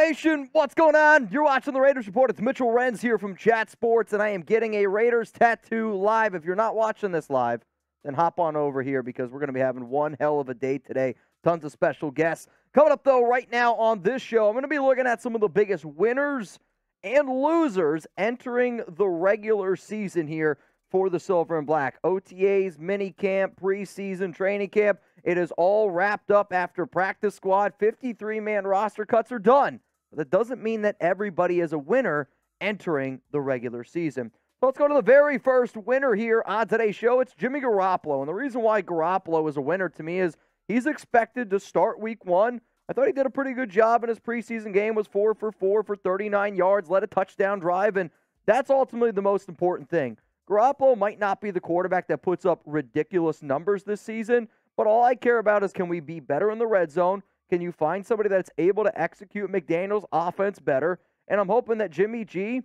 Nation? What's going on? You're watching the Raiders Report. It's Mitchell Renz here from Chat Sports, and I am getting a Raiders tattoo live. If you're not watching this live, then hop on over here because we're going to be having one hell of a day today. Tons of special guests. Coming up, though, right now on this show, I'm going to be looking at some of the biggest winners and losers entering the regular season here for the Silver and Black. OTAs, mini camp, preseason, training camp. It is all wrapped up after practice squad. 53-man roster cuts are done. But that doesn't mean that everybody is a winner entering the regular season. So let's go to the very first winner here on today's show. It's Jimmy Garoppolo. And the reason why Garoppolo is a winner to me is he's expected to start week one. I thought he did a pretty good job in his preseason game, was 4 for 4 for 39 yards, led a touchdown drive, and that's ultimately the most important thing. Garoppolo might not be the quarterback that puts up ridiculous numbers this season, but all I care about is, can we be better in the red zone? Can you find somebody that's able to execute McDaniel's offense better? And I'm hoping that Jimmy G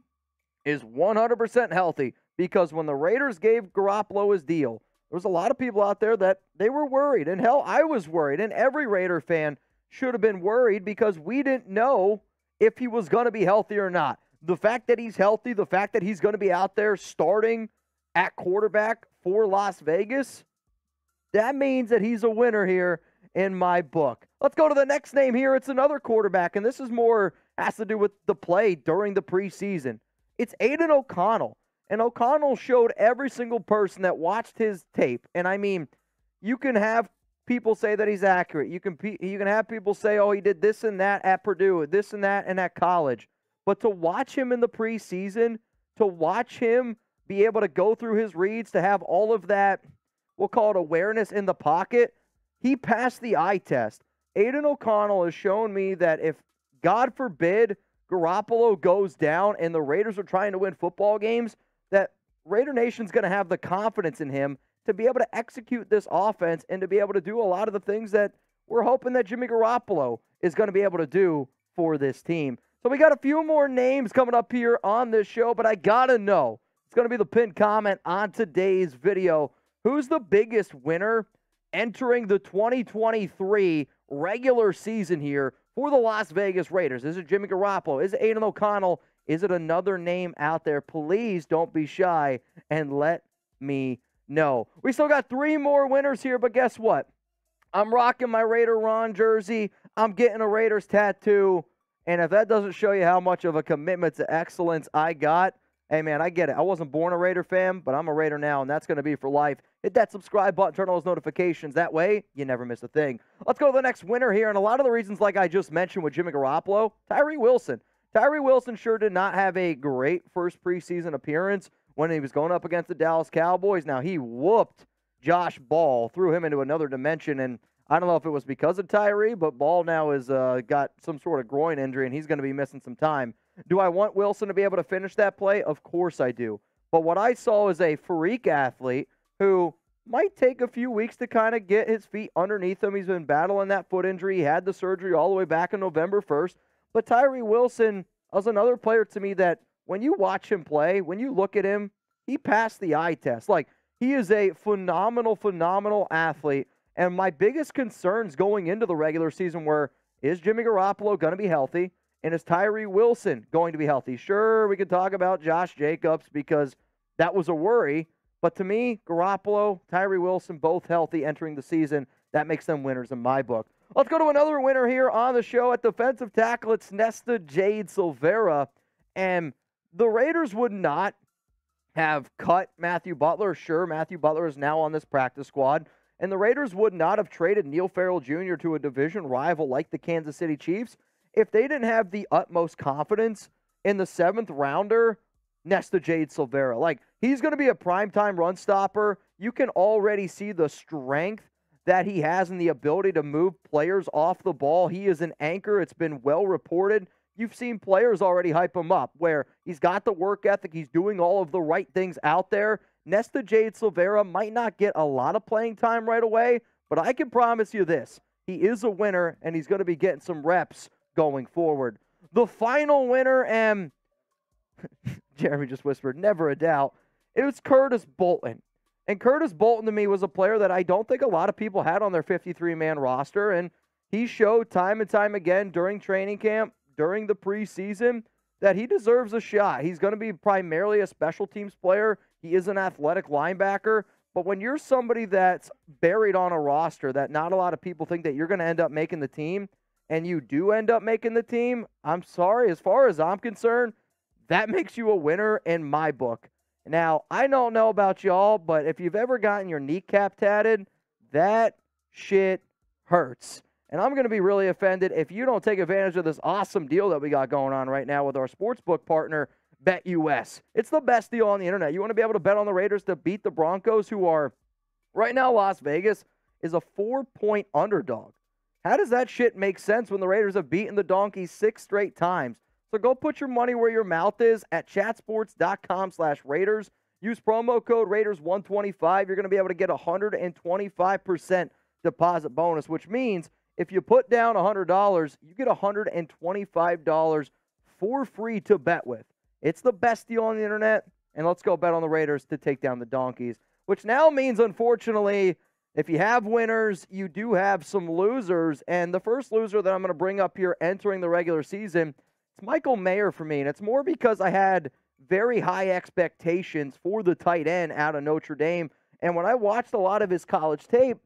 is 100% healthy, because when the Raiders gave Garoppolo his deal, there was a lot of people out there that they were worried. And hell, I was worried. And every Raider fan should have been worried because we didn't know if he was going to be healthy or not. The fact that he's healthy, the fact that he's going to be out there starting at quarterback for Las Vegas, that means that he's a winner here in my book. Let's go to the next name here. It's another quarterback, and this is more has to do with the play during the preseason. It's Aidan O'Connell. And O'Connell showed every single person that watched his tape. And I mean, you can have people say that he's accurate. You can have people say, oh, he did this and that at Purdue, this and that and at college. But to watch him in the preseason, to watch him be able to go through his reads, to have all of that, we'll call it awareness in the pocket, he passed the eye test. Aidan O'Connell has shown me that if, God forbid, Garoppolo goes down and the Raiders are trying to win football games, that Raider Nation's going to have the confidence in him to be able to execute this offense and to be able to do a lot of the things that we're hoping that Jimmy Garoppolo is going to be able to do for this team. So we got a few more names coming up here on this show, but I got to know, it's going to be the pinned comment on today's video, who's the biggest winner entering the 2023 regular season here for the Las Vegas Raiders? Is it Jimmy Garoppolo? Is it Aidan O'Connell? Is it another name out there? Please don't be shy and let me know. We still got 3 more winners here, but guess what? I'm rocking my Raider Ron jersey. I'm getting a Raiders tattoo. And if that doesn't show you how much of a commitment to excellence I got, hey, man, I get it. I wasn't born a Raider fan, but I'm a Raider now, and that's going to be for life. Hit that subscribe button, turn on those notifications. That way, you never miss a thing. Let's go to the next winner here. And a lot of the reasons, like I just mentioned with Jimmy Garoppolo, Tyree Wilson. Tyree Wilson sure did not have a great first preseason appearance when he was going up against the Dallas Cowboys. Now, he whooped Josh Ball, threw him into another dimension, and I don't know if it was because of Tyree, but Ball now has got some sort of groin injury, and he's going to be missing some time. Do I want Wilson to be able to finish that play? Of course I do. But what I saw is a freak athlete who might take a few weeks to kind of get his feet underneath him. He's been battling that foot injury. He had the surgery all the way back on November 1st. But Tyree Wilson was another player to me that when you watch him play, when you look at him, he passed the eye test. Like, he is a phenomenal, phenomenal athlete. And my biggest concerns going into the regular season were, is Jimmy Garoppolo going to be healthy? And is Tyree Wilson going to be healthy? Sure, we could talk about Josh Jacobs because that was a worry. But to me, Garoppolo, Tyree Wilson, both healthy entering the season. That makes them winners in my book. Let's go to another winner here on the show. At defensive tackle, it's Nesta, Jade Silvera. And the Raiders would not have cut Matthew Butler. Sure, Matthew Butler is now on this practice squad. And the Raiders would not have traded Neil Farrell Jr. to a division rival like the Kansas City Chiefs if they didn't have the utmost confidence in the 7th rounder, Nesta Jade Silvera. Like, he's going to be a primetime run stopper. You can already see the strength that he has and the ability to move players off the ball. He is an anchor. It's been well reported. You've seen players already hype him up where he's got the work ethic. He's doing all of the right things out there. Nesta Jade Silvera might not get a lot of playing time right away, but I can promise you this. He is a winner, and he's going to be getting some reps going forward. The final winner, and Jeremy just whispered, never a doubt, it was Curtis Bolton. And Curtis Bolton, to me, was a player that I don't think a lot of people had on their 53-man roster, and he showed time and time again during training camp, during the preseason that he deserves a shot. He's going to be primarily a special teams player. He is an athletic linebacker. But when you're somebody that's buried on a roster that not a lot of people think that you're going to end up making the team, and you do end up making the team, I'm sorry, as far as I'm concerned, that makes you a winner in my book. Now, I don't know about y'all, but if you've ever gotten your kneecap tatted, that shit hurts. And I'm going to be really offended if you don't take advantage of this awesome deal that we got going on right now with our sportsbook partner, BetUS. It's the best deal on the internet. You want to be able to bet on the Raiders to beat the Broncos, who are, right now, Las Vegas is a 4-point underdog. How does that shit make sense when the Raiders have beaten the Donkeys 6 straight times? So go put your money where your mouth is at chatsports.com/Raiders. Use promo code Raiders125. You're going to be able to get a 125% deposit bonus, which means if you put down $100, you get $125 for free to bet with. It's the best deal on the internet, and let's go bet on the Raiders to take down the Donkeys, which now means, unfortunately, if you have winners, you do have some losers, and the first loser that I'm going to bring up here entering the regular season, it's Michael Mayer for me, and it's more because I had very high expectations for the tight end out of Notre Dame, and when I watched a lot of his college tape,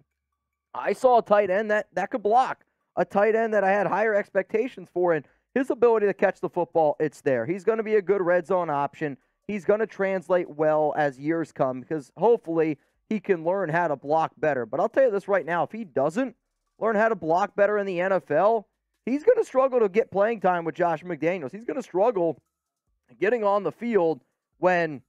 I saw a tight end that could block, a tight end that I had higher expectations for, and his ability to catch the football, it's there. He's going to be a good red zone option. He's going to translate well as years come because hopefully he can learn how to block better. But I'll tell you this right now, if he doesn't learn how to block better in the NFL, he's going to struggle to get playing time with Josh McDaniels. He's going to struggle getting on the field when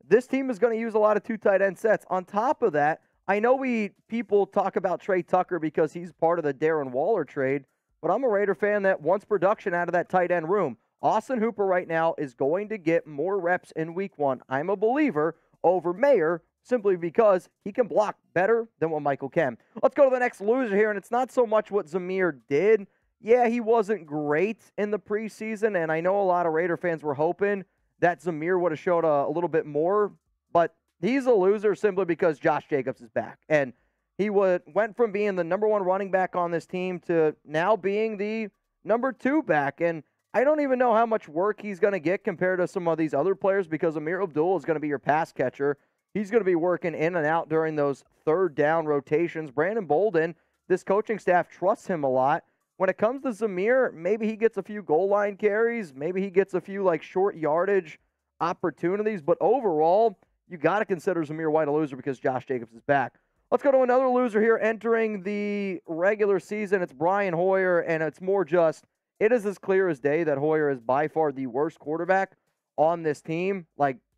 this team is going to use a lot of two tight end sets. On top of that, I know people talk about Trey Tucker because he's part of the Darren Waller trade, but I'm a Raider fan that wants production out of that tight end room. Austin Hooper right now is going to get more reps in week 1. I'm a believer over Mayer simply because he can block better than what Michael can. Let's go to the next loser here, and it's not so much what Zamir did. Yeah, he wasn't great in the preseason, and I know a lot of Raider fans were hoping that Zamir would have showed a little bit more, but he's a loser simply because Josh Jacobs is back. And he went from being the number 1 running back on this team to now being the number 2 back. And I don't even know how much work he's going to get compared to some of these other players because Samir Abdullah is going to be your pass catcher. He's going to be working in and out during those third down rotations. Brandon Bolton, this coaching staff trusts him a lot. When it comes to Zamir, maybe he gets a few goal line carries. Maybe he gets a few short yardage opportunities. But overall, you got to consider Zamir White a loser because Josh Jacobs is back. Let's go to another loser here entering the regular season. It's Brian Hoyer, and it's more just, it is as clear as day that Hoyer is by far the worst quarterback on this team.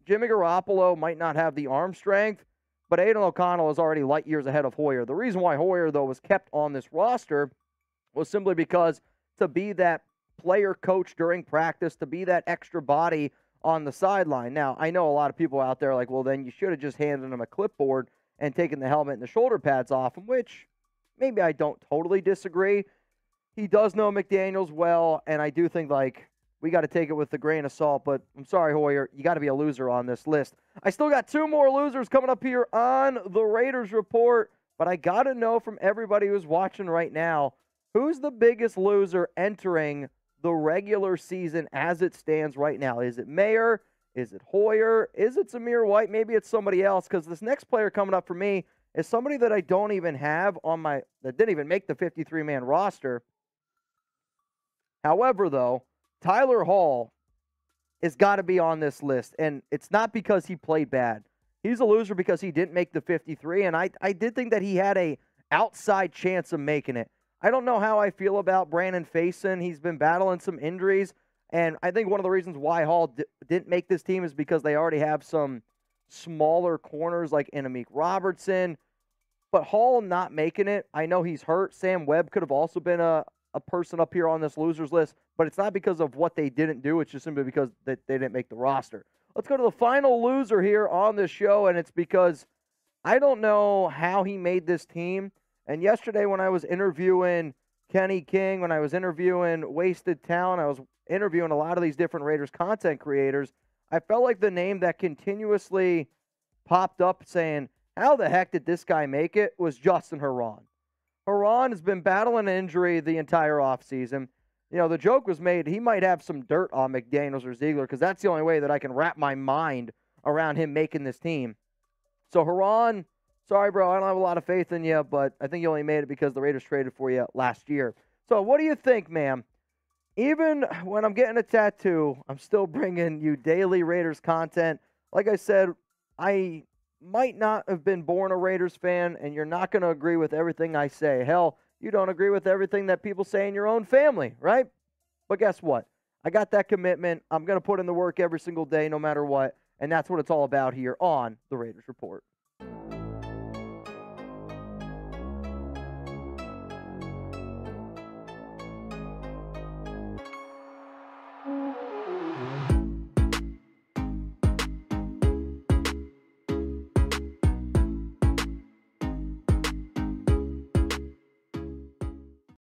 Jimmy Garoppolo might not have the arm strength, but Aidan O'Connell is already light years ahead of Hoyer. The reason why Hoyer, though, was kept on this roster was simply because to be that player coach during practice, to be that extra body on the sideline. Now, I know a lot of people out there well, then you should have just handed him a clipboard and taken the helmet and the shoulder pads off him, which maybe I don't totally disagree. He does know McDaniels well, and I do think, we got to take it with a grain of salt, but I'm sorry, Hoyer, you got to be a loser on this list. I still got 2 more losers coming up here on the Raiders Report, but I got to know from everybody who's watching right now, who's the biggest loser entering the regular season as it stands right now? Is it Mayer? Is it Hoyer? Is it Zamir White? Maybe it's somebody else, because this next player coming up for me is somebody that I don't even have on that didn't even make the 53-man roster. However, though, Tyler Hall has got to be on this list, and it's not because he played bad. He's a loser because he didn't make the 53, and I did think that he had a outside chance of making it. I don't know how I feel about Brandon Faison. He's been battling some injuries, and I think one of the reasons why Hall didn't make this team is because they already have some smaller corners like Inamik Robertson. But Hall not making it, I know he's hurt. Sam Webb could have also been a person up here on this losers list, but it's not because of what they didn't do. It's just simply because they didn't make the roster. Let's go to the final loser here on this show, and it's because I don't know how he made this team. And yesterday when I was interviewing Kenny King, when I was interviewing Wasted Talent, I was interviewing a lot of these different Raiders content creators, I felt like the name that continuously popped up saying, how the heck did this guy make it, was Justin Herron. Herron has been battling an injury the entire offseason. The joke was made, he might have some dirt on McDaniels or Ziegler because that's the only way that I can wrap my mind around him making this team. So, Herron, sorry, bro, I don't have a lot of faith in you, but I think you only made it because the Raiders traded for you last year. So, what do you think, man? Even when I'm getting a tattoo, I'm still bringing you daily Raiders content. Like I said, I might not have been born a Raiders fan, and you're not going to agree with everything I say. Hell, you don't agree with everything that people say in your own family, right? But guess what? I got that commitment. I'm going to put in the work every single day, no matter what, and that's what it's all about here on the Raiders Report.